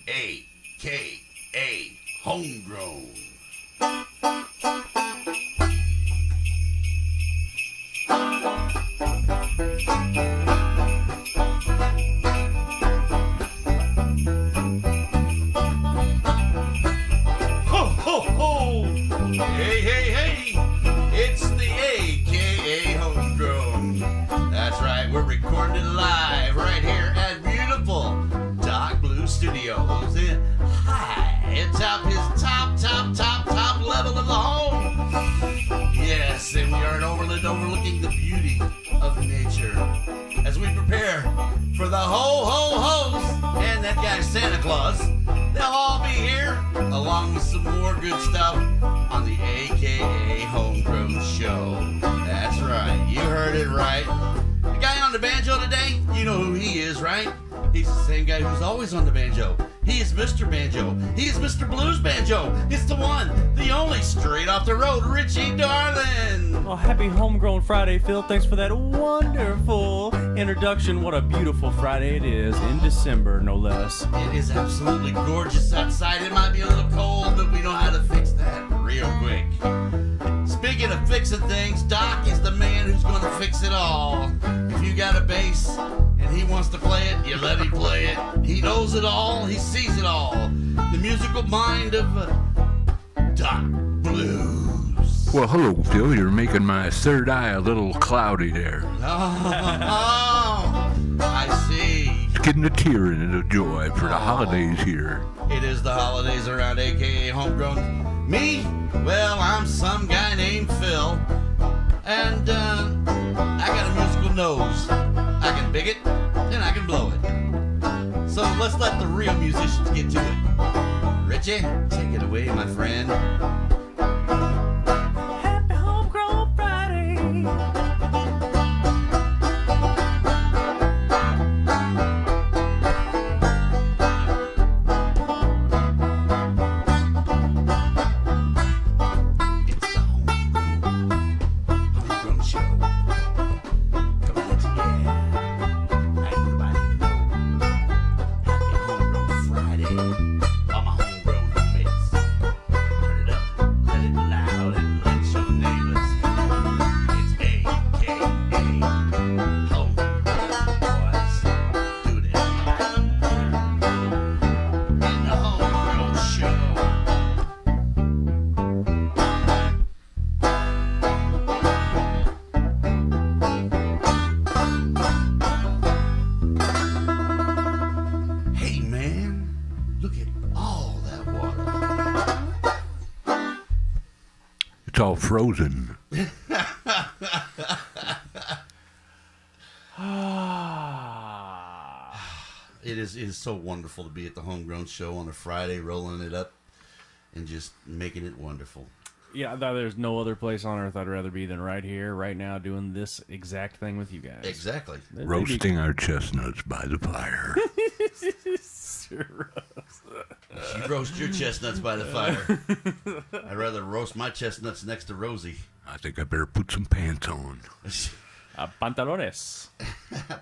A.K.A. Homegrown. Ho, ho, ho! Hey, hey, hey! It's the A.K.A. Homegrown. That's right, we're recording it live right here at beautiful Dark Blue Studios. And high atop his top level of the home. Yes, and we are overlooking the beauty of nature as we prepare for the ho-ho-hos and that guy Santa Claus. They'll all be here along with some more good stuff on the A.K.A. Homegrown Show. That's right, you heard it right. The guy on the banjo today, you know who he is, right? He's the same guy who's always on the banjo. He is Mr. Banjo. He is Mr. Blues Banjo. It's the one, the only, straight off the road, Richie Darlin. Well, happy Homegrown Friday, Phil. Thanks for that wonderful introduction. What a beautiful Friday it is, in December, no less. It is absolutely gorgeous outside. It might be a little cold, but we know how to fix that real quick. Speaking of fixing things, Doc is the man who's going to fix it all. If you got a bass and he wants to play it, you let him play it. He knows it all. He sees it all. The musical mind of Doc Blues. Well, hello, Phil. You're making my third eye a little cloudy there. Oh, I see. It's getting a tear in it of joy for the holidays here. It is the holidays around A.K.A. Homegrown. Me? Well, I'm some guy named Phil. And I got a musical nose. I can big it and I can blow it. So let's let the real musicians get to it. Richie, take it away, my friend. Happy Homegrown Friday. It's the Homegrown Show. Coming at you, yeah. Like everybody know. Happy Homegrown Friday. All my homegrown homies. Turn it up, let it loud, and let your neighbors hear. It's A.K.A. Homegrown Boys. Do that right here. In the Homegrown Show. Hey man, look at all that water. It's all frozen. It is so wonderful to be at the Homegrown Show on a Friday, rolling it up and just making it wonderful. Yeah, I thought there's no other place on earth I'd rather be than right here, right now, doing this exact thing with you guys. Exactly. Roasting our chestnuts by the fire. You roast your chestnuts by the fire. I'd rather roast my chestnuts next to Rosie. I think I better put some pants on. Pantalones.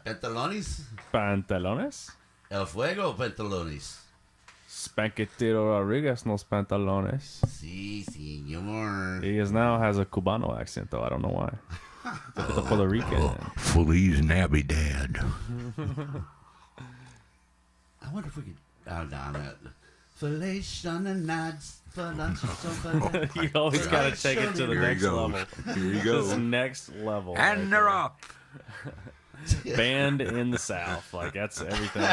Pantalones? Pantalones? El fuego pantalones. Spanquetero Rodriguez nos pantalones. Si, señor. He now has a Cubano accent, though. I don't know why. The Puerto Rican. Feliz Navidad. I wonder if we could... Oh, no, that. Feliz nights. You always got to take it to the Here he next goes. level. Here you This go. next level. And they're up. Band in the South. Like, that's everything.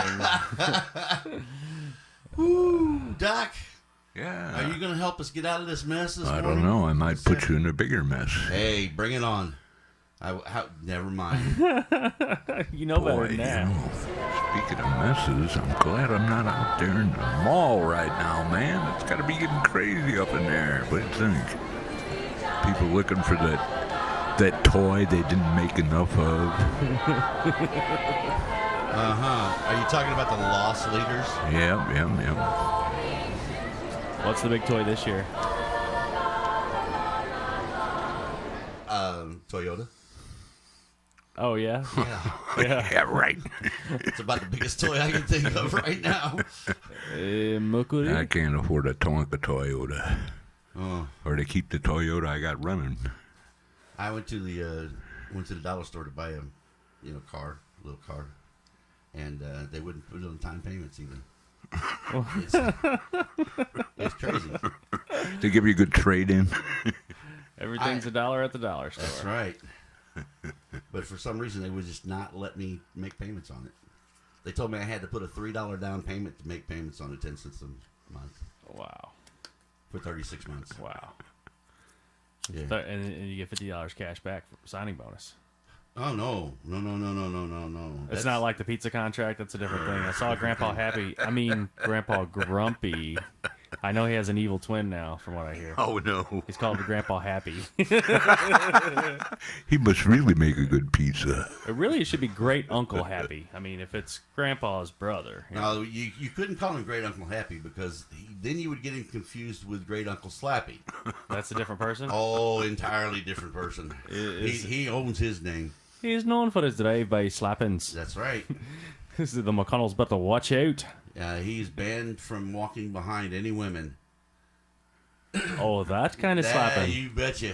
Woo, Doc, Yeah. are you going to help us get out of this mess this I morning? don't know. I might put you in a bigger mess. Hey, bring it on. Never mind. You know better Boy, than you that. know, speaking of messes, I'm glad I'm not out there in the mall right now, man. It's got to be getting crazy up in there. What do you think? People looking for that toy they didn't make enough of. Are you talking about the lost leaders? Yep. What's the big toy this year? Toyota. Oh, yeah? Yeah. Yeah, right. It's about the biggest toy I can think of right now. Mokuri? I can't afford a Tonka Toyota. Oh. Or to keep the Toyota I got running. I went to the dollar store to buy a little car, and they wouldn't put it on time payments even. It's crazy. They give you a good trade in. Everything's $1 at the dollar store. That's right. But for some reason, they would just not let me make payments on it. They told me I had to put a $3 down payment to make payments on it 10 cents a month. Wow. For 36 months. Wow. Yeah. And you get $50 cash back for signing bonus. Oh, no. It's not like the pizza contract. That's a different thing. I saw Grandpa Grandpa Grumpy. I know he has an evil twin now, from what I hear. Oh, no. He's called Grandpa Happy. He must really make a good pizza. It should be Great Uncle Happy. I mean, if it's Grandpa's brother. No, you couldn't call him Great Uncle Happy because then you would get him confused with Great Uncle Slappy. That's a different person? Oh, entirely different person. He owns his name. He's known for his drive-by slappings. That's right. The McConnells better watch out. He's banned from walking behind any women. Oh, that kind of slapping. You betcha.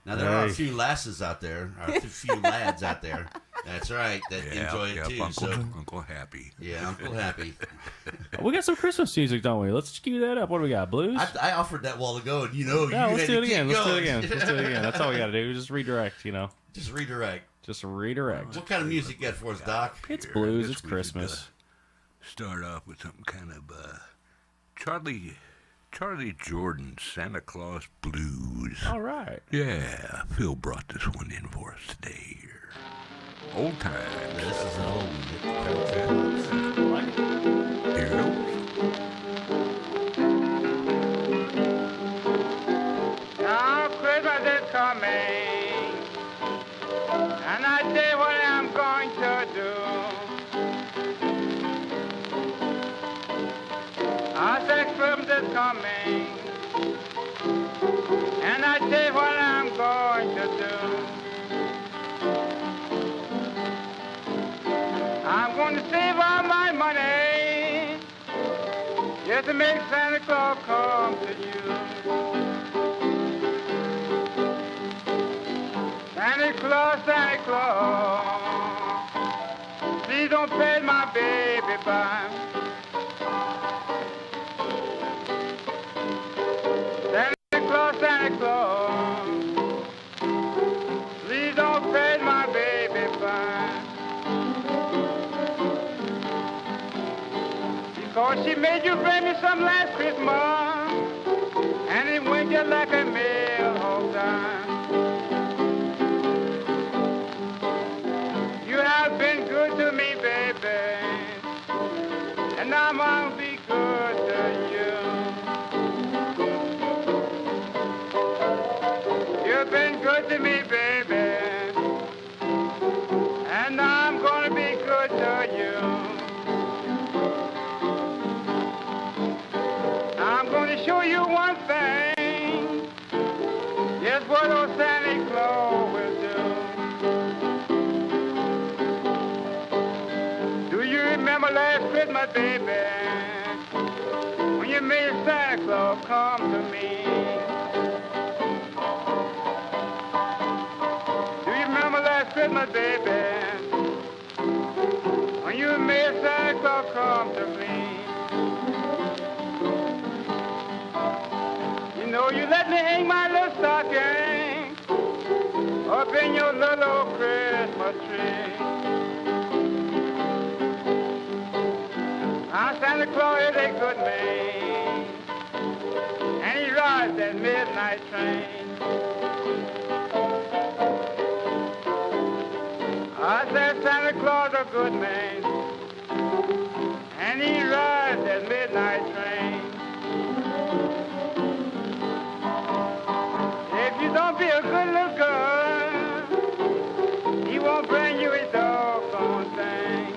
Now, there are a few lasses out there, or a few lads out there. That's right, that enjoy it too. Uncle Happy. Yeah, Uncle Happy. We got some Christmas music, don't we? Let's cue that up. What do we got? Blues? I offered that while ago, and yeah, you let's do it again. Let's do it again. That's all we got to do. Just redirect, Just redirect. Just redirect. What kind of music you got for us, Doc? It's blues. It's Christmas. Start off with some kind of Charlie Jordan Santa Claus Blues. All right. Yeah, Phil brought this one in for us today here. Old times. This is an old one. Here it goes. Now Christmas is coming, and I say what I'm going to do. I say Christmas is coming, and I say what I'm going to do. I'm going to save all my money just to make Santa Claus come to you. Santa Claus, Santa Claus, please don't pass my baby by. Santa Claus, Santa Claus, please don't pass my baby by. Because she made you bring me some last Christmas, and it went just like a mail all time. You have been good to me, baby, and I'm gonna be good to you. You've been good to me, baby, and I'm gonna be good to you. I'm gonna show you one thing, just what old Santa Claus will do. Do you remember last Christmas, baby, when you made Santa Claus come to me? Do you remember last Christmas, baby, when you made Santa Claus come to me? You know you let me hang my little stocking up in your little Christmas tree. Now Santa Claus is a good man, and he rides that midnight train. I said Santa Claus a good man, and he rides that midnight train. If you don't be a good little girl, he won't bring you a doggone thing.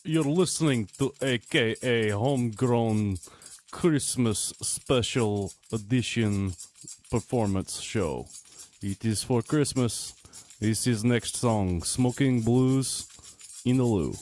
You're listening to AKA Homegrown Christmas special edition performance show. It is for Christmas. This is next song, Smoking Blues in the Loo.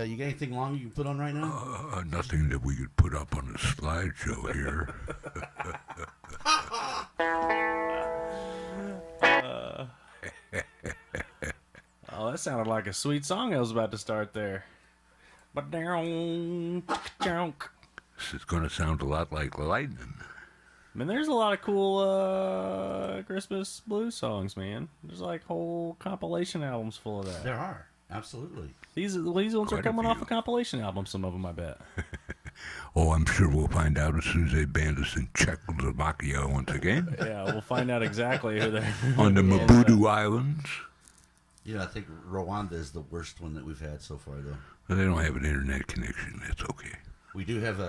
You got anything long you can put on right now? Nothing that we could put up on a slideshow here. Oh, that sounded like a sweet song I was about to start there. But down, This is going to sound a lot like Lightnin. I mean, there's a lot of cool Christmas blues songs, man. There's like whole compilation albums full of that. There are. Absolutely. These ones are coming off a compilation album, some of them, I bet. Oh, I'm sure we'll find out as soon as they band us in Czechoslovakia once again. Yeah, we'll find out exactly who they're... On the Mabudu Islands. Yeah, I think Rwanda is the worst one that we've had so far, though. But they don't have an internet connection. That's okay. We do have,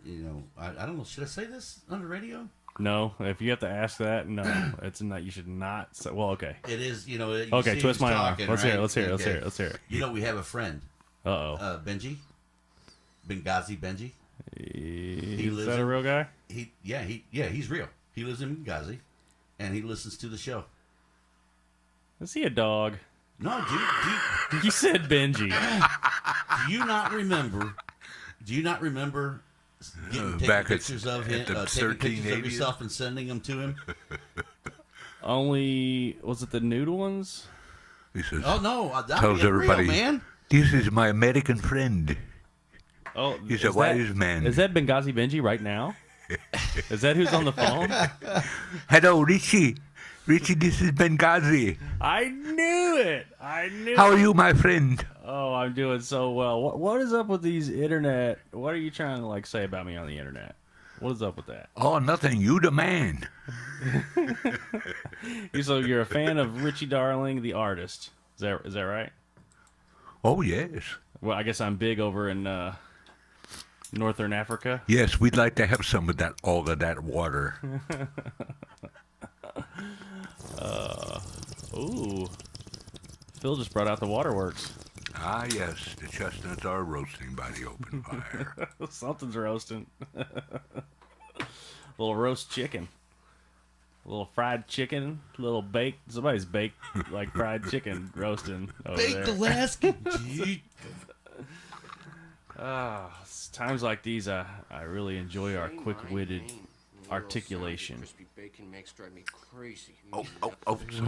you know, I don't know, should I say this on the radio? No, if you have to ask that, no, it's not. You should not say. Well, okay. It is, you know. You okay, twist my arm. Let's right? hear it. Let's hear it. Let's hear it. Let's hear it. You know, we have a friend. Benji, Benghazi Benji. Is that a real guy? He's real. He lives in Benghazi, and he listens to the show. Is he a dog? No, dude. You said Benji. Do you not remember? Taking pictures of him, taking pictures of yourself and sending them to him? Only, was it the noodle ones? He says, "Oh no, tells everybody, real, man. This is my American friend. Oh, He's a wise man. Is that Benghazi Benji right now? Is that who's on the phone? Hello, Richie. Richie, this is Benghazi. I knew it. How are you, my friend? Oh, I'm doing so well. What is up with these internet? What are you trying to say about me on the internet? What is up with that? Oh, nothing. You the man. So you're a fan of Richie Darling, the artist. Is that right? Oh, yes. Well, I guess I'm big over in Northern Africa. Yes, we'd like to have some of that, all of that water. Ooh. Phil just brought out the waterworks. Ah, yes. The chestnuts are roasting by the open fire. Something's roasting. Little roast chicken. A little fried chicken, little baked. Somebody's baked like fried chicken roasting over Baked there. Alaska. It's times like these, I really enjoy our quick-witted articulation. Crispy bacon makes drive me crazy. Oh.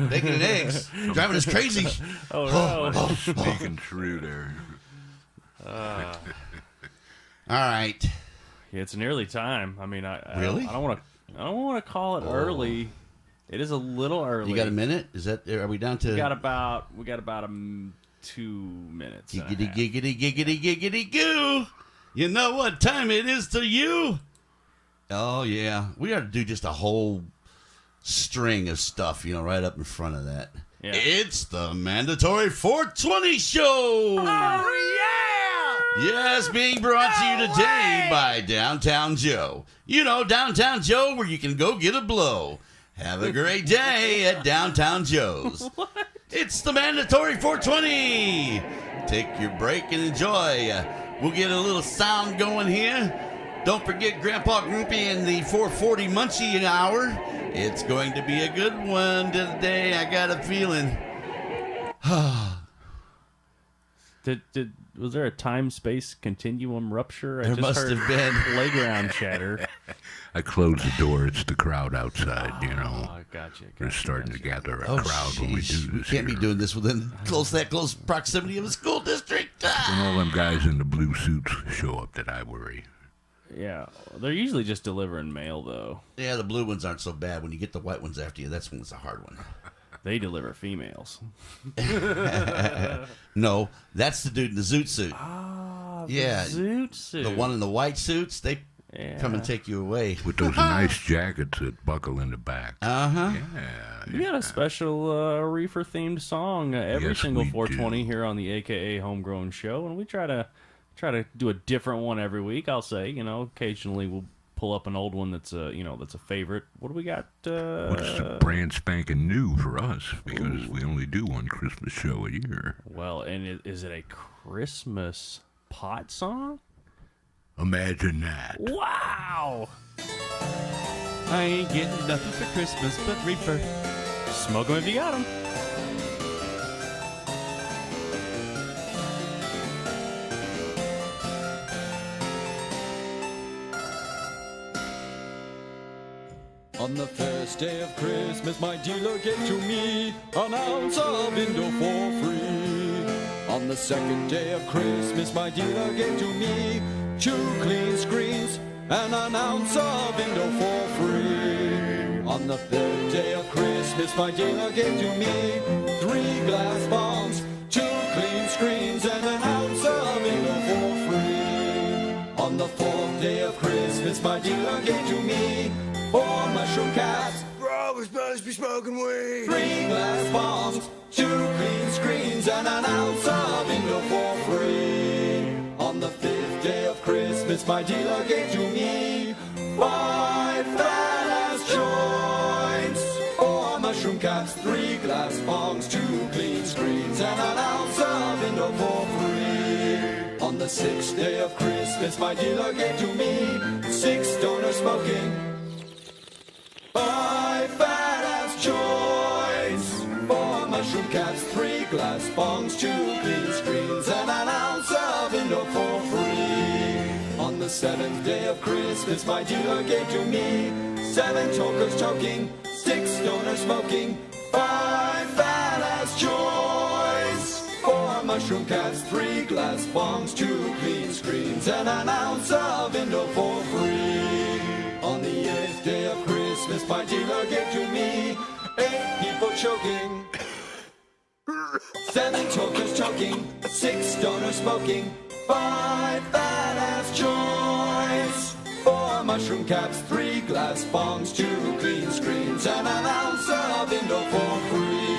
Bacon and eggs. Driving us crazy. Oh no! Speaking true there. All right. Yeah, it's nearly time. I mean, Really? I don't want to call it early. It is a little early. You got a minute? Is that? Are we down to? We got about 2 minutes. and a half. Giggity goo. You know what time it is to you? Oh yeah, we ought to do just a whole string of stuff, right up in front of that. Yeah. It's the mandatory 420 show. Oh yeah! Yes, being brought to you today by Downtown Joe. Downtown Joe, where you can go get a blow. Have a great day at Downtown Joe's. It's the mandatory 420. Take your break and enjoy. We'll get a little sound going here. Don't forget Grandpa Groupie and the 440 Munchie hour. It's going to be a good one today. I got a feeling. Was there a time-space continuum rupture? There I just must heard have been. playground chatter. I closed the door. It's the crowd outside, Oh, gotcha. We're starting to gather a crowd when we do We this can't be here. doing this within that close proximity of a school district. When all them guys in the blue suits show up, that I worry. Yeah, they're usually just delivering mail, though. Yeah, the blue ones aren't so bad. When you get the white ones after you, that's when it's a hard one. They deliver females. No, that's the dude in the zoot suit. Ah, Yeah, zoot suit. The one in the white suits, they come and take you away. With those nice jackets that buckle in the back. Uh-huh. Yeah. We got a special reefer-themed song every Yes, single we 420 do. here on the AKA Homegrown show, and we try to do a different one every week. I'll say, occasionally we'll pull up an old one that's a favorite. What do we got? What's brand spanking new for us? Because we only do one Christmas show a year. Well, and is it a Christmas pot song? Imagine that. Wow! I ain't getting nothing for Christmas but reefer. Smoke 'em if you got 'em. On the first day of Christmas, my dealer gave to me an ounce of Indo for free. On the second day of Christmas, my dealer gave to me 2 clean screens and an ounce of Indo for free. On the third day of Christmas, my dealer gave to me 3 glass bombs, 2 clean screens and an ounce of Indo for free. On the fourth day of Christmas, my dealer gave to me 4 mushroom caps. Bro, we're supposed to be smoking weed. 3 glass bombs, 2 clean screens, and an ounce of Indo for free. On the 5th day of Christmas, my dealer gave to me 5 fat-ass joints. 4 mushroom caps, 3 glass bombs, 2 clean screens, and an ounce of Indo for free. On the 6th day of Christmas, my dealer gave to me 6 stoner smoking. 5 fat-ass joints, 4 mushroom caps, 3 glass bongs, 2 clean screens, and an ounce of Indo for free. On the 7th day of Christmas, my dealer gave to me 7 tokers toking, 6 stoners smoking, 5 fat-ass joints, 4 mushroom mushroom caps, 3 glass bongs, 2 clean screens, and an ounce of Indo for free. On the 8th day of Christmas, my dealer gave to me 8 people choking, 7 tokers choking, 6 stoners smoking, 5 fat-ass joints, 4 mushroom caps, 3 glass bongs, 2 clean screens, and an ounce of Indo for free.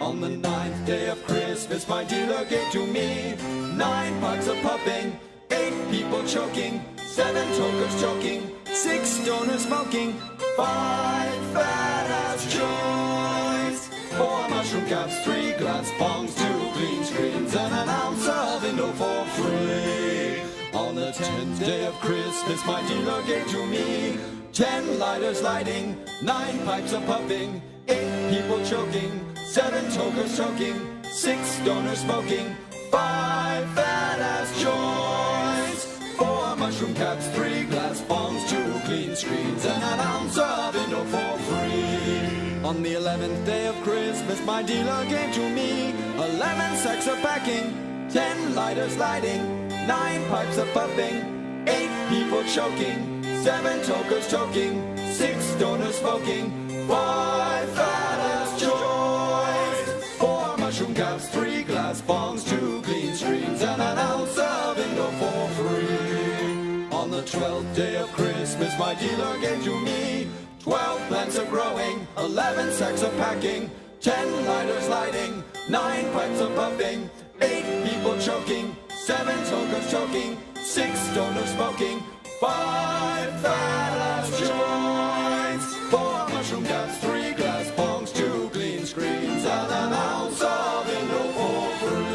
On the 9th day of Christmas, my dealer gave to me 9 pipes of puffing, 8 people choking, 7 tokers choking, 6 stoners smoking, 5 fat-ass joints, 4 mushroom caps, 3 glass bongs, 2 clean screens, and an ounce of Indo for free. On the 10th day of Christmas, my dealer gave to me 10 lighters lighting, 9 pipes of puffing, 8 people choking, 7 tokers choking, 6 stoners smoking, 5 fat-ass joints, 4 mushroom caps, 3 glass bongs, 2 clean screens, and an ounce of Indo for free. On the 11th day of Christmas, my dealer gave to me 11 sacks of packing, 10 lighters lighting, 9 pipes of puffing, 8 people choking, 7 tokers choking, 6 stoners smoking, 5 fat-ass joints, 4 mushroom caps, 3 glass bongs, 2 clean screens, and an ounce of Indo for free. On the 12th day of Christmas, my dealer gave to me 12 plants of growing, 11 sacks of packing, 10 lighters lighting, 9 pipes of puffing, 8 people choking, 7 tokers choking, 6 stoners smoking, 5 fat-ass joints, 4 mushroom caps, 3 glass bongs, 2 clean screens, and an ounce of Indo for free.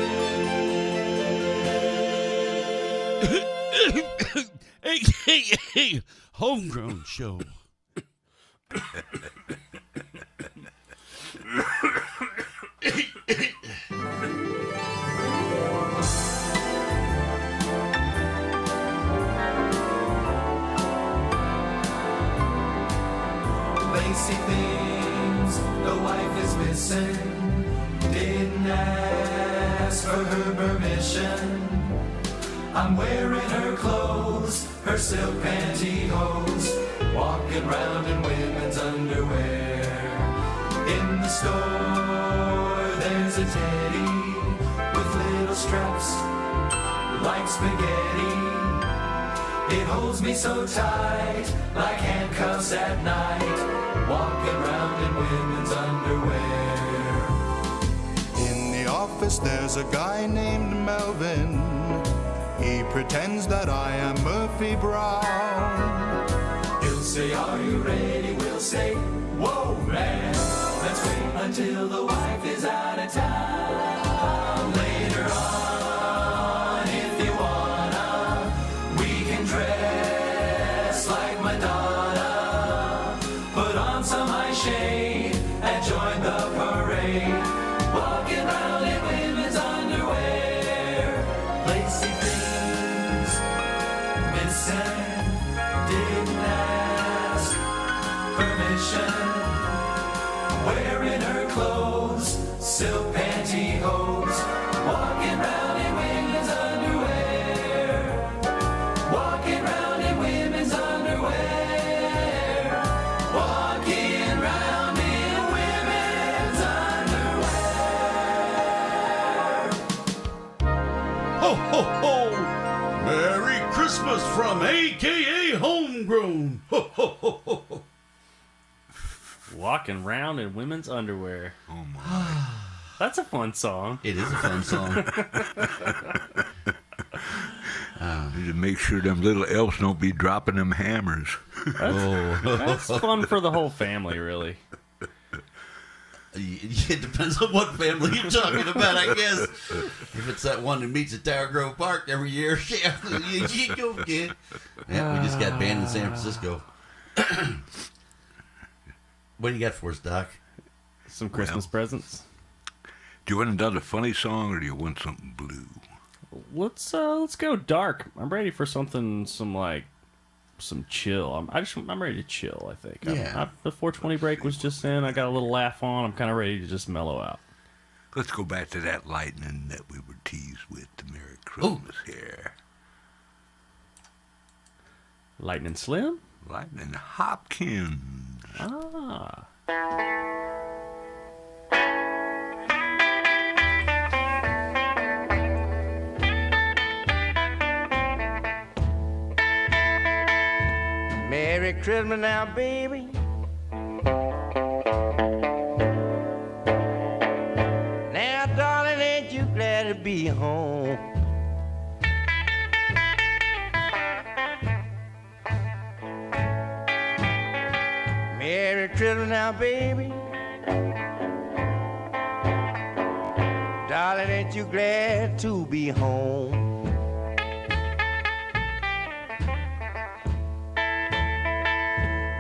Hey, Homegrown show. Lacy things, the wife is missing. Didn't ask for her permission. I'm wearing her clothes, her silk pantyhose, walking round in women's underwear. In the store, there's a teddy with little straps like spaghetti. It holds me so tight, like handcuffs at night, walking round in women's underwear. In the office there's a guy named Melvin. He pretends that I am Murphy Brown. He'll say, are you ready? We'll say, whoa, man. Let's wait until the wife is out of town. Later on, if you wanna, we can dress like Madonna. Put on some eye shade and join the parade. Walking around in women's underwear. Lacy things missing. Didn't ask permission. Wearing her clothes, silk pantyhose, walking round in women's underwear. Walking round in women's underwear. Walking round in women's underwear. Ho, ho, ho! Merry Christmas from AKA Homegrown. Ho, ho, ho, ho, ho. Walking around in women's underwear. Oh my. That's a fun song. It is a fun song. Need to make sure them little elves don't be dropping them hammers. That's fun for the whole family, really. It depends on what family you're talking about, I guess. If it's that one that meets at Tower Grove Park every year, yeah, you go, kid. Yeah, we just got banned in San Francisco. What do you got for us, Doc? Some Christmas presents. Do you want another funny song or do you want something blue? Let's go dark. I'm ready for something, some chill. I'm ready to chill, I think. Yeah. The 420 break was just in. I got a little laugh on. I'm kind of ready to just mellow out. Let's go back to that lightning that we were teased with. The Merry Christmas here. Lightnin' Slim? Lightnin' Hopkins. Ah. Merry Christmas now, baby. Now, darling, ain't you glad to be home? Merry Christmas now, baby. Darling, ain't you glad to be home?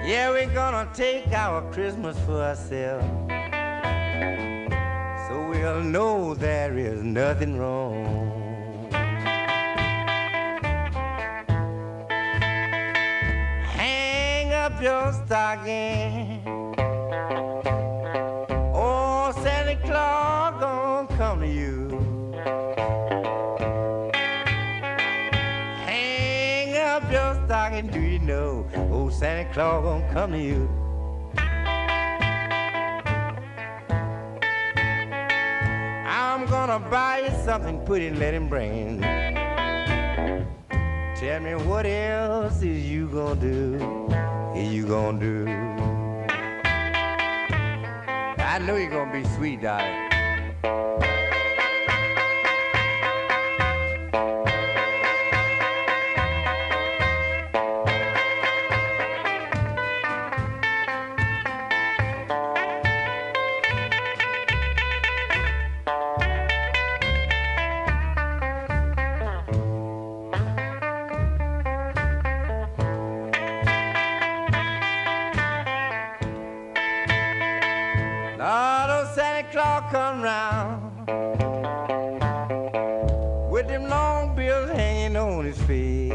Yeah, we're gonna take our Christmas for ourselves, so we'll know there is nothing wrong. Hang up your stocking. Oh, Santa Claus gonna come to you. Hang up your stocking, do you know? Oh, Santa Claus gonna come to you. I'm gonna buy you something, put it and let him bring. Tell me what else is you gonna do? Is you gonna do? I know you're gonna be sweet, darling. Lord, oh, Santa Claus come round with them long bills hanging on his face.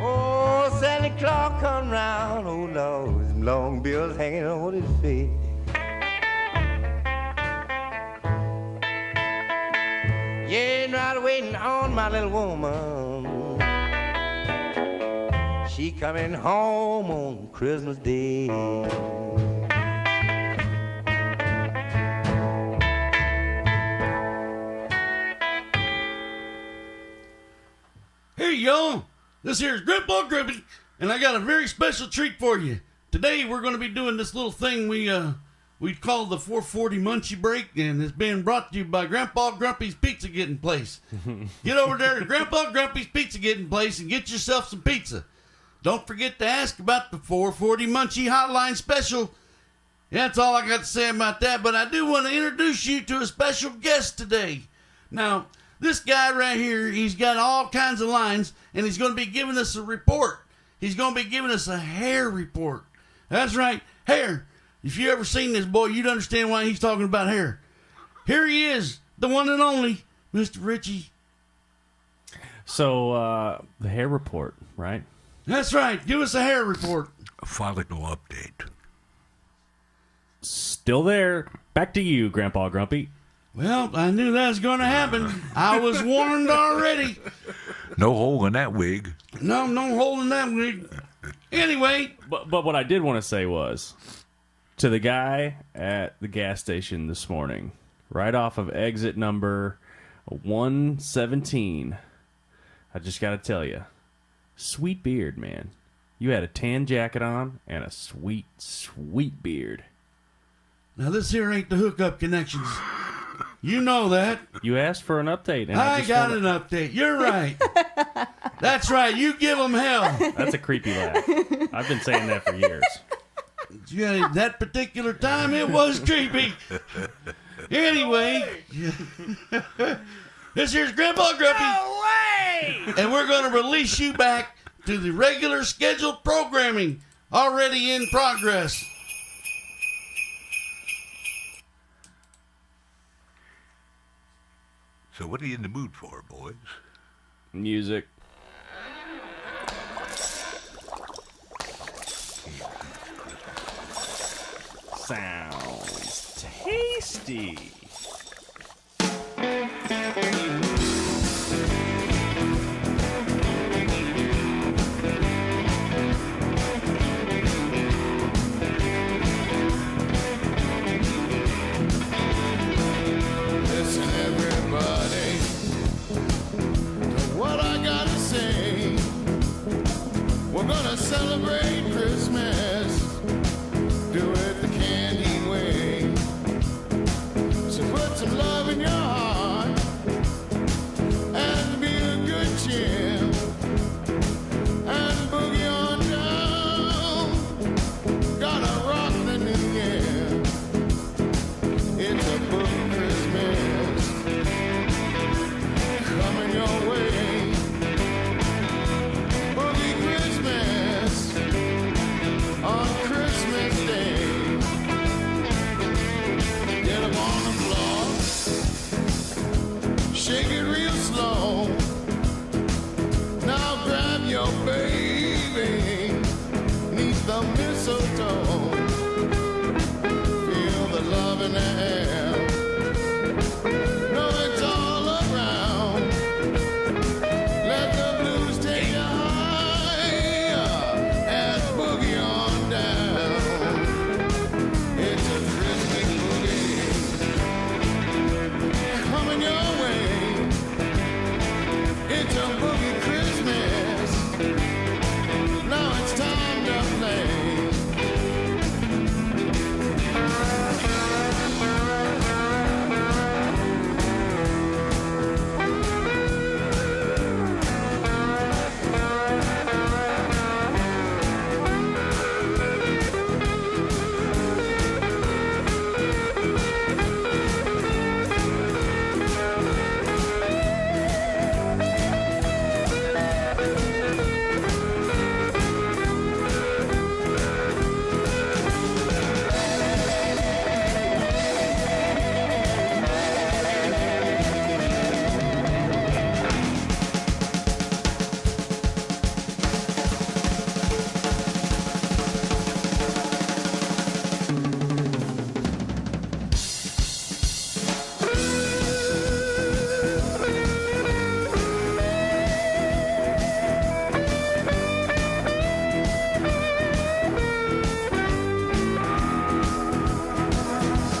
Oh, Santa Claus come round, oh Lord, with them long bills hanging on his face. You ain't right waiting on my little woman. She coming home on Christmas Day. Hey, y'all. This here's Grandpa Grumpy, and I got a very special treat for you. Today, we're going to be doing this little thing we call the 440 Munchie Break, and it's being brought to you by Grandpa Grumpy's Pizza Getting Place. Get over there to Grandpa Grumpy's Pizza Getting Place and get yourself some pizza. Don't forget to ask about the 440 Munchie Hotline Special. That's all I got to say about that, but I do want to introduce you to a special guest today. Now, this guy right here, he's got all kinds of lines, and he's going to be giving us a report. He's going to be giving us a hair report. That's right, hair. If you ever seen this boy, you'd understand why he's talking about hair. Here he is, the one and only Mr. Richie. So, the hair report, right? That's right. Give us a hair report. A follicle update. Still there. Back to you, Grandpa Grumpy. Well, I knew that was going to happen. I was warned already. No hole in that wig. No holding that wig. Anyway. But what I did want to say was, to the guy at the gas station this morning, right off of exit number 117, I just got to tell you, sweet beard, man. You had a tan jacket on and a sweet, sweet beard. Now, this here ain't the hookup connections. You know that. You asked for an update. And I got an update. You're right. That's right. You give them hell. That's a creepy laugh. I've been saying that for years. Yeah, that particular time, it was creepy. Anyway, this here's Grandpa Grumpy. No way! And we're going to release you back to the regular scheduled programming already in progress. So what are you in the mood for, boys? Music. D. Listen, everybody, to what I gotta say. We're gonna celebrate Christmas, do it the candy way. So put some love in your heart and be a good cheer, and boogie on down. Gotta rock the new year. It's a boogie Christmas coming your way. Boogie Christmas on Christmas Day. Get up on the floor, shake it real slow. Now grab your baby, neath the mistletoe. Feel the love in the air. Know it's all around. Let the blues take you higher and boogie on down. It's a Christmas boogie coming your way. It's a boogie Christmas. Now it's time to play.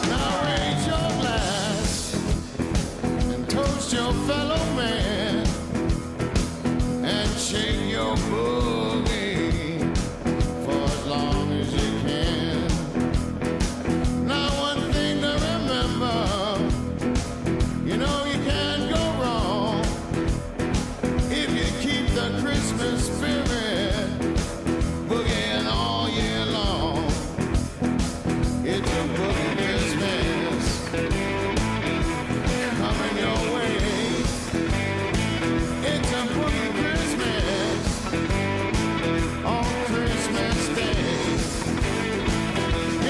Now raise your glass and toast your fellow man and shake your boogie for as long as you can. Now one thing to remember, you know you can't go wrong if you keep the Christmas spirit boogieing all year long. It's a boogie Christmas coming your way. It's a boogie Christmas on Christmas Day.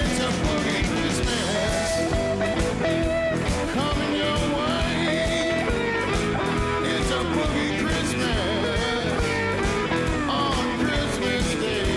It's a boogie Christmas coming your way. It's a boogie Christmas on Christmas Day.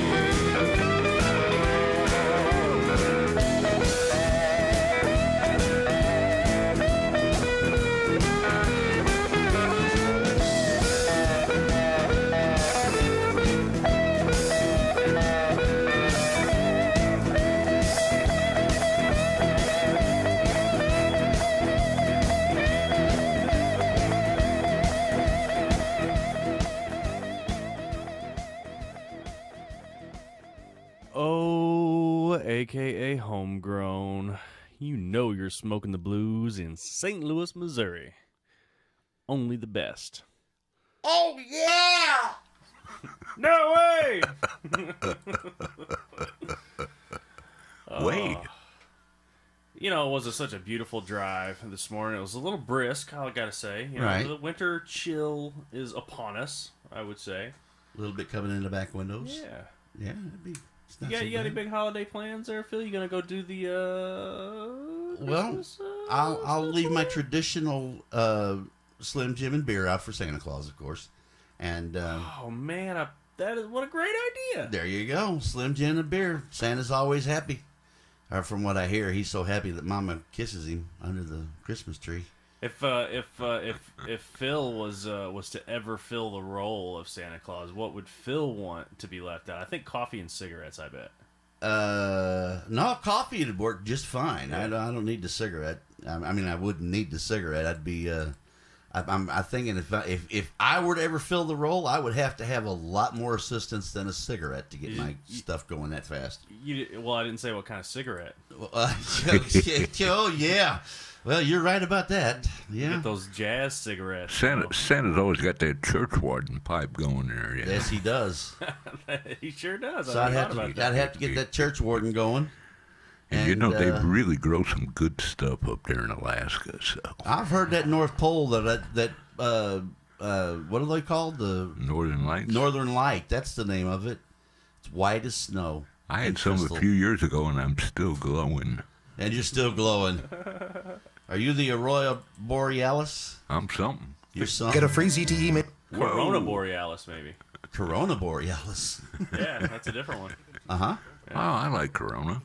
Oh, aka Homegrown. You know you're smoking the blues in St. Louis, Missouri. Only the best. Oh, yeah! No way! Wait. You know, it wasn't such a beautiful drive this morning. It was a little brisk, I gotta say. You know, Right. The winter chill is upon us, I would say. A little bit coming in the back windows. Yeah. Yeah, it'd be. It's not You got, so you got any bad. big holiday plans there, Phil? You gonna go do the Well, Christmas, I'll leave my traditional Slim Jim and beer out for Santa Claus, of course. And Oh man, that is what a great idea. there you go, Slim Jim and beer. Santa's always happy. from what I hear, he's so happy that Mama kisses him under the Christmas tree. If Phil was to ever fill the role of Santa Claus, what would Phil want to be left out? I think coffee and cigarettes. I bet. No, coffee would work just fine. Yeah. I don't need the cigarette. I mean, I wouldn't need the cigarette. I'd be. I'm thinking if I were to ever fill the role, I would have to have a lot more assistance than a cigarette to get my stuff going that fast. Well, I didn't say what kind of cigarette. Oh yeah. Well, you're right about that. Yeah. You get those jazz cigarettes. Santa's always got that church warden pipe going there. You know? Yes, he does. He sure does. So I'd have to get that church warden going. And you know, they really grow some good stuff up there in Alaska. So I've heard that North Pole, what are they called? The Northern Lights? Northern Light. That's the name of it. It's white as snow. I had some a few years ago, and I'm still glowing. And you're still glowing. Are you the Aurora Borealis? I'm something. You're something. Get a free ZTE. Corona Borealis, maybe. Corona Borealis. Yeah, that's a different one. Uh-huh. Yeah. Oh, I like Corona.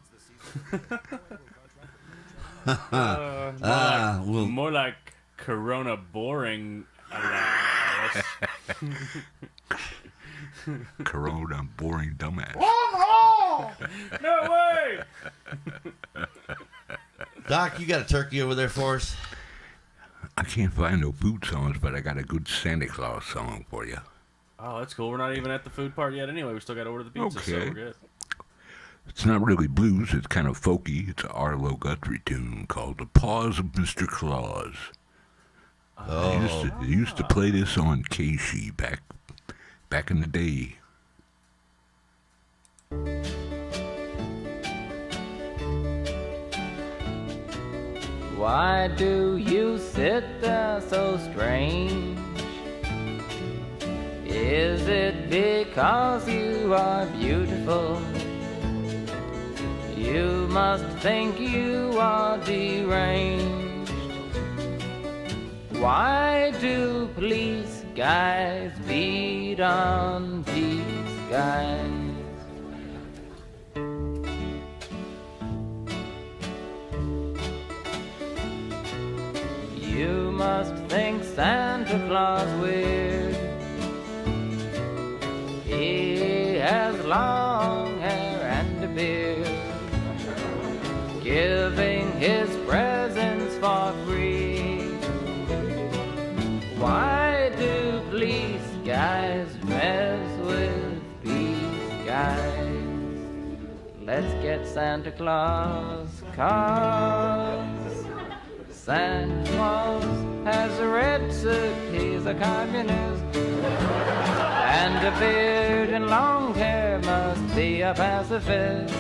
More like Corona boring. Corona boring dumbass. No way! Doc, you got a turkey over there for us? I can't find no food songs, but I got a good Santa Claus song for you. Oh, that's cool. We're not even at the food part yet anyway. We still got to order the pizza, so we're good. It's not really blues. It's kind of folky. It's an Arlo Guthrie tune called The Paws of Mr. Claus. Oh. They used to play this on Keishi back in the day. Why do you sit there so strange? Is it because you are beautiful? You must think you are deranged. Why do police guys beat on these guys? You must think Santa Claus weird. He has long hair and a beard, giving his presents for free. Why do police guys mess with these guys? Let's get Santa Claus, 'cause Santa Claus has a red suit, he's a communist, and a beard and long hair must be a pacifist.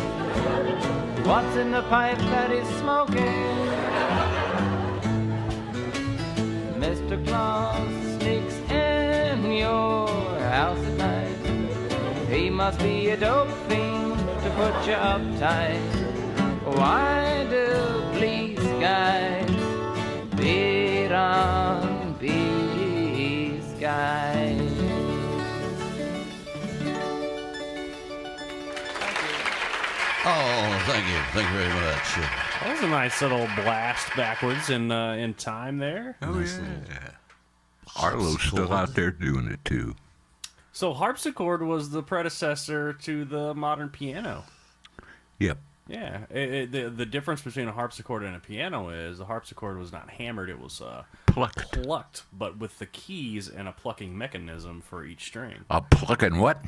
What's in the pipe that he's smoking? Mr. Claus sneaks in your house at night. He must be a dope fiend to put you uptight. Why do police guys beat on these guys? Oh, thank you. Thank you very much. That was a nice little blast backwards in time there. Oh, Nice yeah. Arlo's still out there doing it, too. So harpsichord was the predecessor to the modern piano. Yep. Yeah. The difference between a harpsichord and a piano is the harpsichord was not hammered, it was plucked, but with the keys and a plucking mechanism for each string. A plucking what?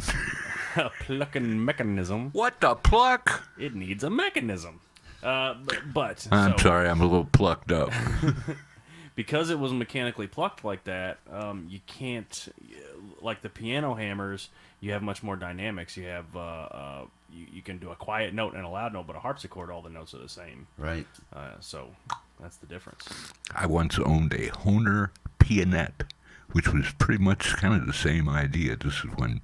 A plucking mechanism. What the pluck? It needs a mechanism. But I'm sorry, I'm a little plucked up. Because it was mechanically plucked like that, you can't, like the piano hammers, you have much more dynamics. You have, you can do a quiet note and a loud note, but a harpsichord, all the notes are the same. Right. So that's the difference. I once owned a Hohner pianette, which was pretty much kind of the same idea. This is when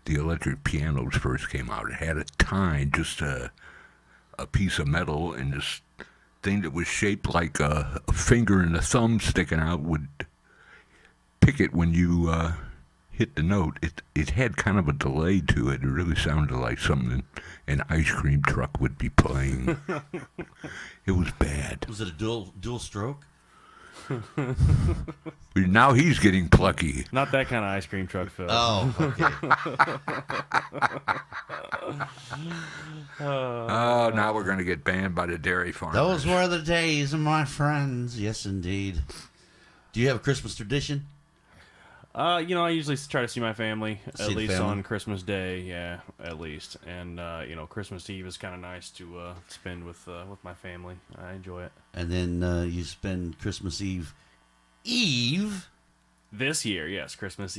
the electric pianos first came out. It had a tine, just a piece of metal, and this thing that was shaped like a finger and a thumb sticking out would pick it when you hit the note, it had kind of a delay to it. It really sounded like something an ice cream truck would be playing. It was bad. Was it a dual stroke? Now he's getting plucky. Not that kind of ice cream truck, Phil. Oh, okay. Oh, now we're going to get banned by the dairy farmers. Those were the days, my friends. Yes, indeed. Do you have a Christmas tradition? I usually try to see my family See at the least family? on Christmas Day, yeah, at least. And Christmas Eve is kind of nice to spend with my family. I enjoy it. And then you spend Christmas Eve. This year, yes, Christmas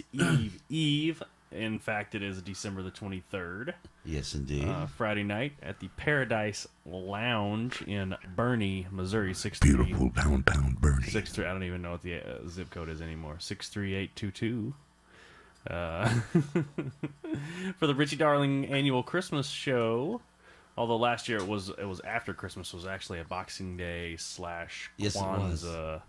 Eve. In fact, it is December the 23rd. Yes, indeed. Friday night at the Paradise Lounge in Bernie, Missouri. Beautiful downtown Bernie. 63. I don't even know what the zip code is anymore. 63822. For the Richie Darling annual Christmas show. Although last year it was after Christmas. It was actually a Boxing Day / Yes, it was. Kwanzaa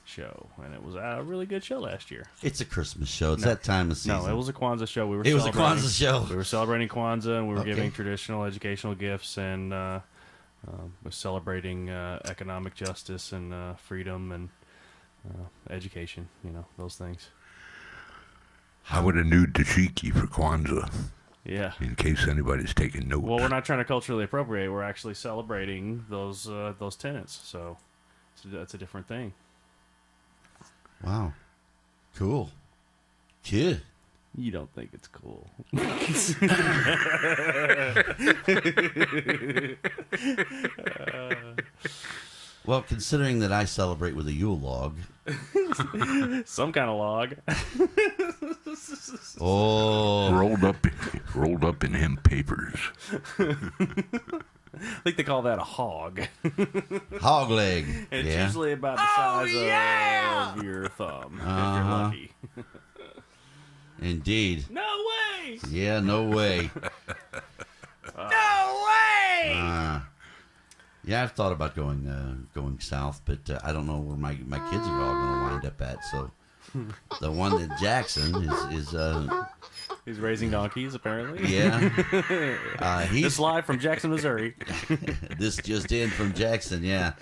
show, and it was a really good show last year. It's a Christmas show. It's that time of season. No, it was a Kwanzaa show. It was a Kwanzaa show. We were celebrating Kwanzaa, and we were Okay. giving traditional educational gifts, and we're celebrating economic justice and freedom and education. Those things. I would have new dashiki for Kwanzaa, Yeah. in case anybody's taking notes. Well, we're not trying to culturally appropriate. We're actually celebrating those tenets. So that's a different thing. Wow. Cool. Kid. You don't think it's cool. Well, considering that I celebrate with a Yule log. Some kind of log. Oh. rolled up in hemp papers. I think they call that a hog. Hog leg. It's Yeah. usually about the size of your thumb, if you're lucky. Indeed. No way! Yeah, no way. No way! Yeah, I've thought about going south, but I don't know where my kids are all going to wind up at. So the one that Jackson is He's raising donkeys, apparently. yeah. This He's live from Jackson, Missouri. this just in from Jackson. Yeah.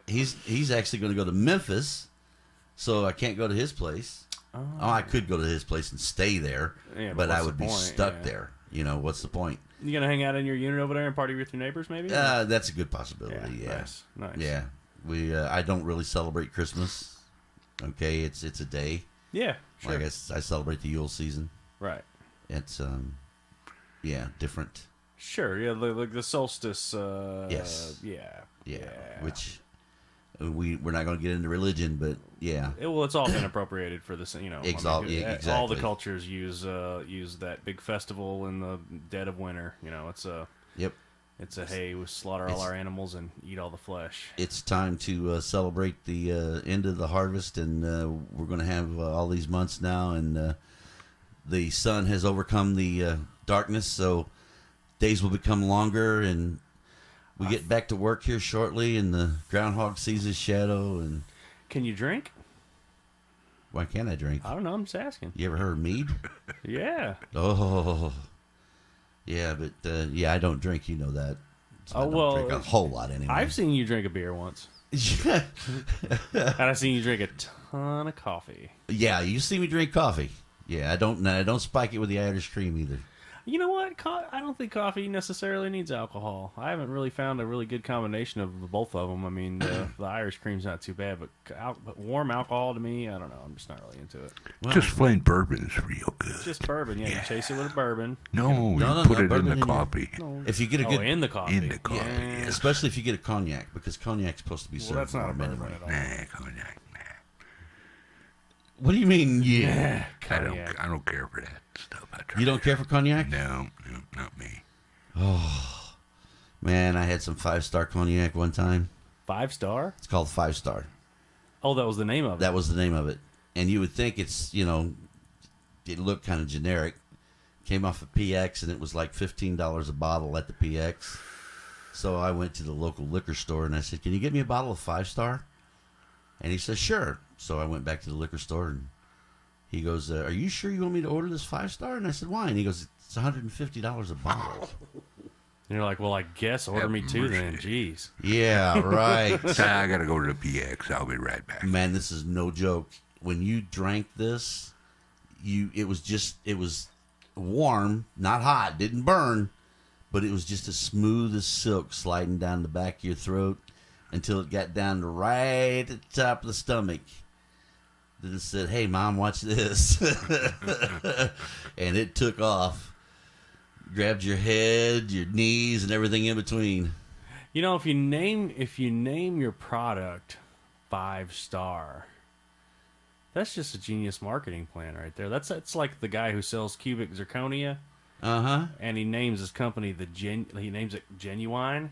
He's actually going to go to Memphis, so I can't go to his place. Oh, I could go to his place and stay there, Yeah, but I what's would the be point? stuck Yeah. there. What's the point? You gonna hang out in your unit over there and party with your neighbors, maybe? That's a good possibility. Yeah. Nice. Yeah. We I don't really celebrate Christmas. Okay, it's a day. Yeah, sure. Like I celebrate the Yule season. Right. It's different. Sure. Yeah, like the solstice. Yes. Yeah. Which we're not going to get into religion, but yeah. It's all been appropriated for this. Exactly. All the cultures use that big festival in the dead of winter. It's a. Yep. It's a hey, we slaughter all our animals and eat all the flesh. It's time to celebrate the end of the harvest, and we're going to have all these months now, and the sun has overcome the darkness, so days will become longer, and we get back to work here shortly, and the groundhog sees his shadow. And Can you drink? why can't I drink? I don't know. I'm just asking. You ever heard of mead? Yeah. Oh, yeah, but I don't drink. You know that. So I Oh, don't drink a whole lot anyway. I've seen you drink a beer once, and I've seen you drink a ton of coffee. Yeah, you see me drink coffee. Yeah, I don't spike it with the Irish cream either. You know what? I don't think coffee necessarily needs alcohol. I haven't really found a really good combination of the both of them. I mean, the Irish cream's not too bad, but warm alcohol to me, I don't know. I'm just not really into it. Just plain bourbon is real good. Just bourbon, yeah. You chase it with a bourbon. No, No, you put it in bourbon the in your- coffee. If you get a good, In the coffee. In the coffee, yeah. especially if you get a cognac, because cognac's supposed to be Well, served that's not a warm bourbon anyway. at all. Nah, cognac, nah. What do you mean? Yeah, Cognac. I don't care for that stuff. you don't care for cognac? No, not me. Man, I had some 5-star cognac one time. 5-star? It's called 5-star. Oh, that was the name of it. That was the name of it. And you would think it's, it looked kind of generic. Came off of PX, and it was like $15 a bottle at the PX. So I went to the local liquor store, and I said, "Can you get me a bottle of 5-star?" And he said, "Sure." So I went back to the liquor store and He goes, are you sure you want me to order this 5-star? And I said, why? And he goes, it's $150 a bottle. And you're like, well, I guess order me two then. Jeez. Yeah, right. I gotta go to the PX. I'll be right back. Man, this is no joke. When you drank this, it was warm, not hot, didn't burn, but it was just as smooth as silk sliding down the back of your throat until it got down to right at the top of the stomach. Then it said, hey, Mom, watch this. And it took off. Grabbed your head, your knees, and everything in between. You know, if you name your product 5-star, that's just a genius marketing plan right there. That's like the guy who sells cubic zirconia. And he names his company he names it Genuine,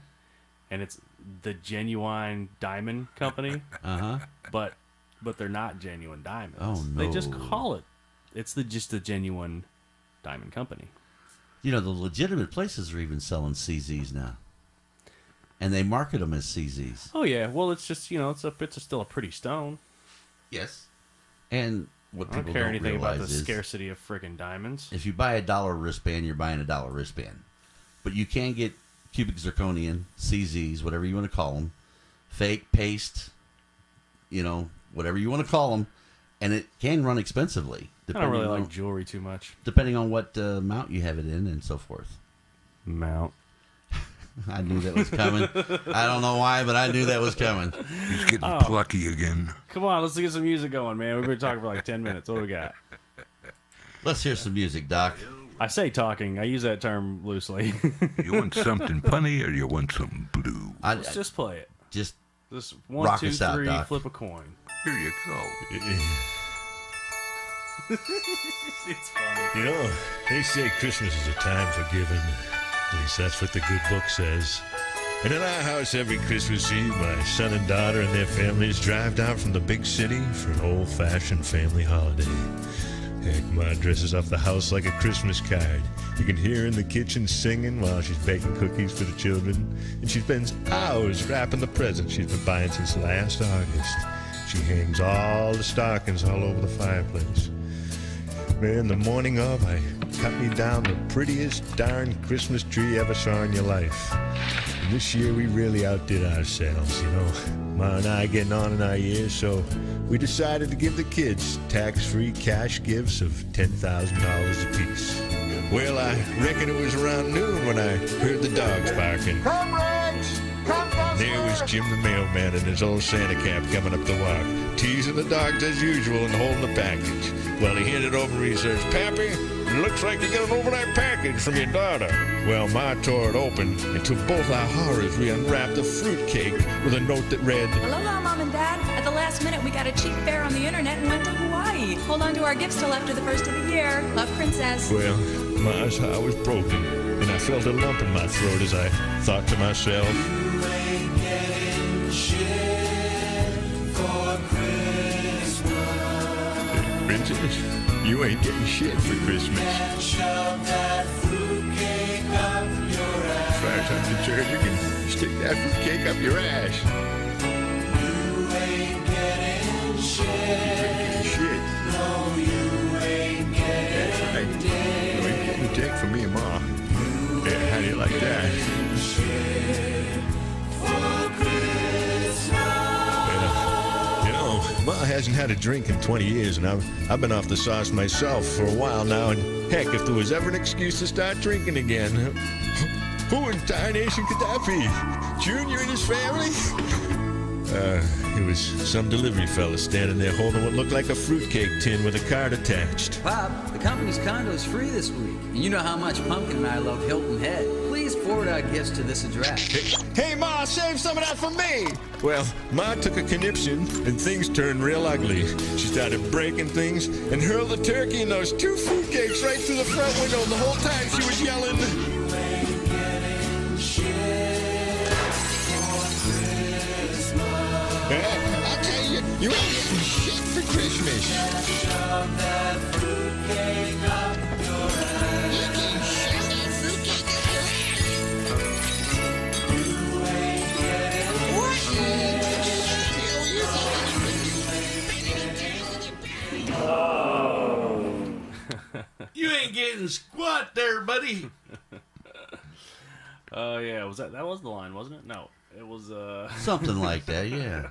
and it's the Genuine Diamond Company. But they're not genuine diamonds. Oh no. They just call it. It's just the Genuine Diamond Company. You know, the legitimate places are even selling CZs now. And they market them as CZs. Oh yeah, well it's just, it's still a pretty stone. Yes. And what I don't people care don't anything about the realize is scarcity of friggin' diamonds. if you buy a $1 wristband, you're buying a $1 wristband. But you can get cubic zirconian, CZs, whatever you want to call them, fake, paste, whatever you want to call them, and it can run expensively. I don't really like jewelry too much. Depending on what mount you have it in and so forth. Mount. I knew that was coming. I don't know why, but I knew that was coming. He's getting plucky again. Come on, let's get some music going, man. We've been talking for like 10 minutes. What do we got? Let's hear some music, Doc. I say talking. I use that term loosely. You want something funny or you want something blue? Let's just play it. Just 1, rock 2, us out, 3, Doc. flip a coin. Here you go. It's funny. They say Christmas is a time for giving. At least that's what the good book says. And in our house every Christmas Eve, my son and daughter and their families drive down from the big city for an old-fashioned family holiday. Heck, Ma dresses up the house like a Christmas card. You can hear her in the kitchen singing while she's baking cookies for the children. And she spends hours wrapping the presents she's been buying since last August. She hangs all the stockings all over the fireplace. Man, the morning of, I cut me down the prettiest darn Christmas tree you ever saw in your life. And this year we really outdid ourselves, Ma and I getting on in our years, so we decided to give the kids tax-free cash gifts of $10,000 apiece. Well, I reckon it was around noon when I heard the dogs barking. Come, Rex! Come, There was Jim the mailman in his old Santa cap coming up the walk, teasing the dogs as usual and holding the package. Well, he handed over and he says, Pappy, it looks like you got an overnight package from your daughter. Well, Ma tore it open, and to both our horrors, we unwrapped a fruitcake with a note that read, Aloha, Mom and Dad. At the last minute, we got a cheap fare on the internet and went to Hawaii. Hold on to our gifts till after the first of the year. Love, Princess. Well, Ma's heart was broken, and I felt a lump in my throat as I thought to myself, You ain't getting shit for Christmas. Princess, you ain't getting shit for Christmas. And shove that fruitcake up your ass. As far as I'm concerned, you can stick that fruitcake up your ass. You ain't getting shit. Shit. No, you ain't getting Right. dick. You ain't getting dick from me and Ma. Yeah, how do you like that? Shit for Christmas. Ma hasn't had a drink in 20 years, and I've been off the sauce myself for a while now, and heck, if there was ever an excuse to start drinking again, who in tarnation could that be? Junior and his family? It was some delivery fella standing there holding what looked like a fruitcake tin with a card attached. Pop, the company's condo is free this week. And you know how much Pumpkin and I love Hilton Head. Please forward our gifts to this address. Hey, Ma, save some of that for me! Well, Ma took a conniption, and things turned real ugly. She started breaking things and hurled the turkey and those 2 fruitcakes right through the front window, and the whole time she was yelling, You ain't getting shit for Christmas. I'll tell you, you ain't getting shit for Christmas. Shove that fruitcake up your ass. You can shove that fruitcake up your ass. You ain't getting shit. What? You ain't getting squat there, buddy. Oh yeah, that was the line, wasn't it? No, it was something like that. Yeah.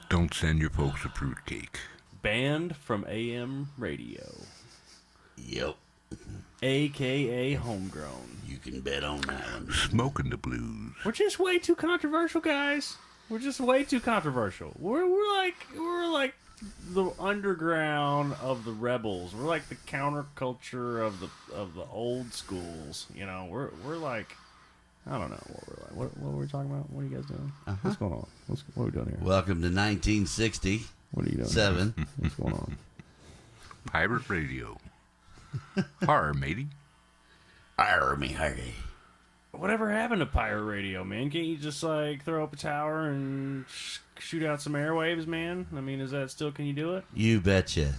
Don't send your folks a fruitcake. Banned from AM radio. Yep. AKA Homegrown. You can bet on that one. Smoking the blues. We're just way too controversial, guys. We're just way too controversial. We're like the underground of the rebels. We're like the counterculture of the old schools. You know, we're like, I don't know what we're like. What were we talking about? What are you guys doing? What's going on? What are we doing here? Welcome to 1960. What are you doing? 7. What's going on? Pirate radio. Horror, matey. Arr me hearty. Whatever happened to pirate radio, man? Can't you just like throw up a tower and shoot out some airwaves, man? I mean, is that still? Can you do it? You betcha.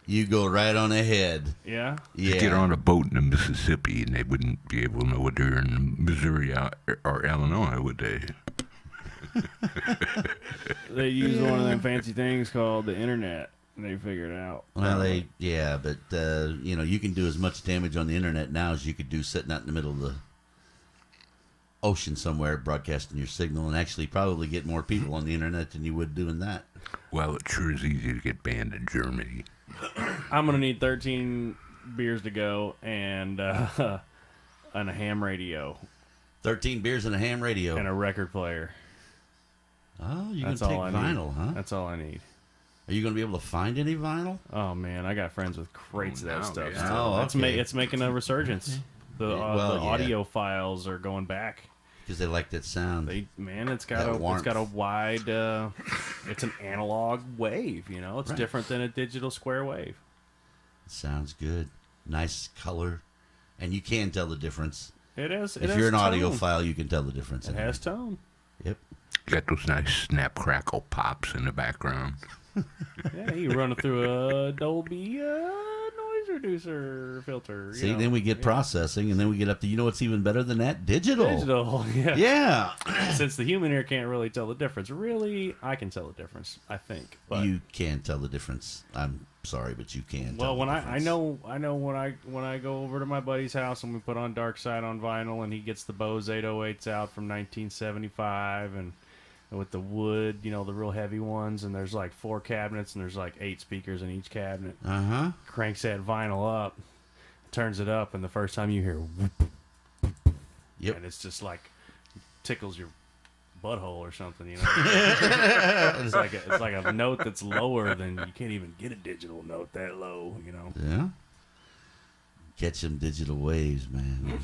You go right on ahead. Yeah. Just get on a boat in the Mississippi, and they wouldn't be able to know what they're in Missouri or Illinois, would they? They use one of them fancy things called the internet. And they figure it out. Well, but you can do as much damage on the internet now as you could do sitting out in the middle of the ocean somewhere broadcasting your signal, and actually probably get more people on the internet than you would doing that. Well, it sure is easy to get banned in Germany. I'm gonna need 13 beers to go and a ham radio. 13 beers and a ham radio and a record player. Oh, you can take vinyl, huh? That's all I need. Are you going to be able to find any vinyl? Oh man, I got friends with crates of that stuff. Yeah. Oh, okay. It's making a resurgence. The audio files are going back because they like that sound. It's got a wide. It's an analog wave. You know, it's different than a digital square wave. Sounds good. Nice color, and you can tell the difference. It is. If you're an audiophile, you can tell the difference. It has tone. Yep. Got those nice snap crackle pops in the background. Yeah, you run it through a Dolby noise reducer filter. See, then we get processing, and then we get up to, what's even better than that? Digital, yeah. Yeah. Since the human ear can't really tell the difference. Really, I can tell the difference, I think. But you can tell the difference. I'm sorry, but you can. Well, I know when I go over to my buddy's house and we put on Dark Side on vinyl, and he gets the Bose 808s out from 1975, and with the wood, the real heavy ones, and there's like 4 cabinets, and there's like 8 speakers in each cabinet. Cranks that vinyl up, turns it up, and the first time you hear whoop, yep, and it's just like tickles your butthole or something, It's like a note that's lower than, you can't even get a digital note that low, Yeah. Catch them digital waves, man.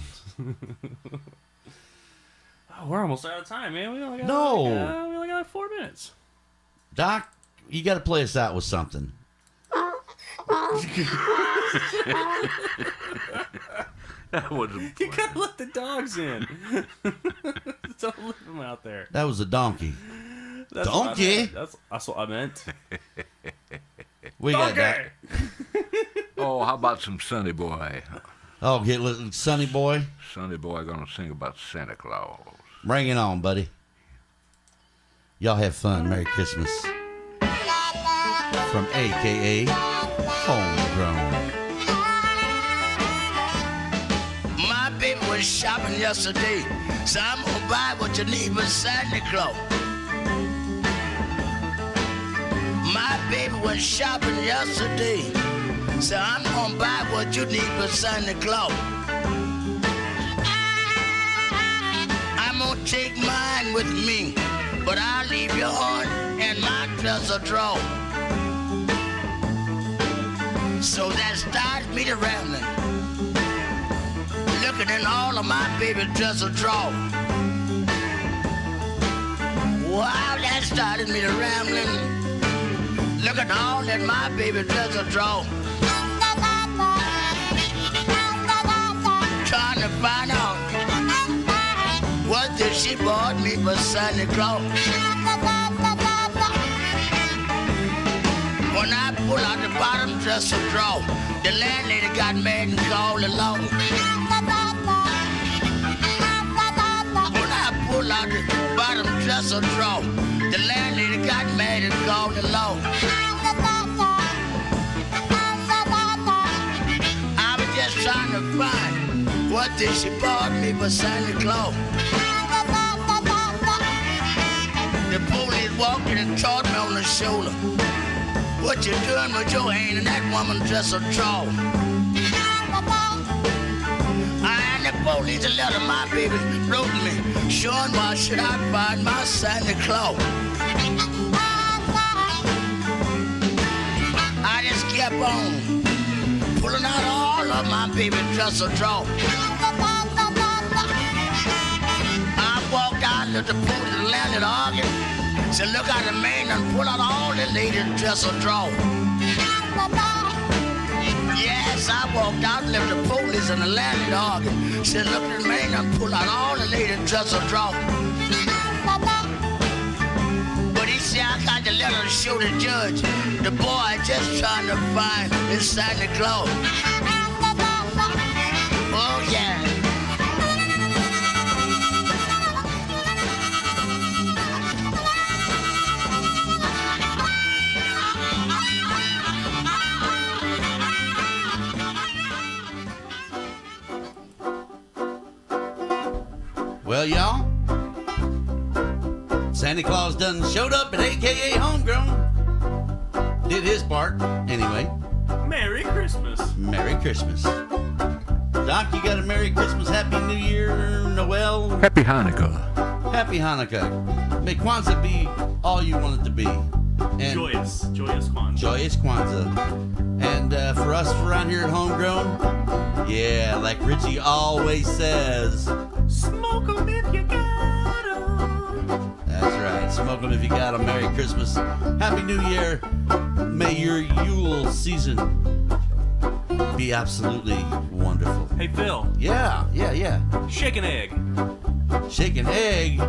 Oh, we're almost out of time, man. We only got we only got 4 minutes. Doc, you got to play us out with something. That wasn't. You gotta let the dogs in. Don't leave them out there. That was a donkey. That's donkey. That's what I meant. We got that. Oh, how about some Sonny Boy? Oh, get Sonny Boy. Sonny Boy gonna sing about Santa Claus. Bring it on, buddy. Y'all have fun. Merry Christmas. From AKA Homegrown. My baby was shopping yesterday, so I'm gonna buy what you need for Santa Claus. My baby was shopping yesterday, so I'm gonna buy what you need for Santa Claus. I'm gonna take mine with me, but I'll leave yours in my dresser drawer. So that starts me to rambling, looking in all of my baby dresser drawer. Wow, that started me to rambling, looking all in my baby dresser drawer. Trying to find out what did she bought me for Santa Claus. When I pull out the bottom dresser drawer, the landlady got mad and called the law. When I pull out the bottom dresser drawer, the landlady got mad and called the law. trying to find what did she bought me for Santa Claus. The police walked in and caught me on the shoulder. What you doing with your hand in that woman just a draw? I and the police a letter my baby wrote me, showing why should I find my Santa Claus. I just kept on pulling out all of my baby just a draw. I walked out, looked the police and landed arguing. Said, look out the man and pull out all the ladies just a draw. Yes, I walked out and left the police and the landlord arguing. Said, look at the man and pull out all the ladies just a draw. But he said, I got the letter to show the judge. The boy just trying to find his Santa Claus. Oh, yeah. Well, y'all, Santa Claus done showed up at AKA Homegrown. Did his part, anyway. Merry Christmas. Merry Christmas. Doc, you got a Merry Christmas, Happy New Year, Noel. Happy Hanukkah. Happy Hanukkah. May Kwanzaa be all you want it to be. And Joyous Kwanzaa. Joyous Kwanzaa. And for us around here at Homegrown, yeah, like Richie always says, smoke 'em if you got 'em. That's right. Smoke 'em if you got 'em. Merry Christmas. Happy New Year. May your Yule season be absolutely wonderful. Hey, Phil. Yeah. Shake an egg. Shake an egg?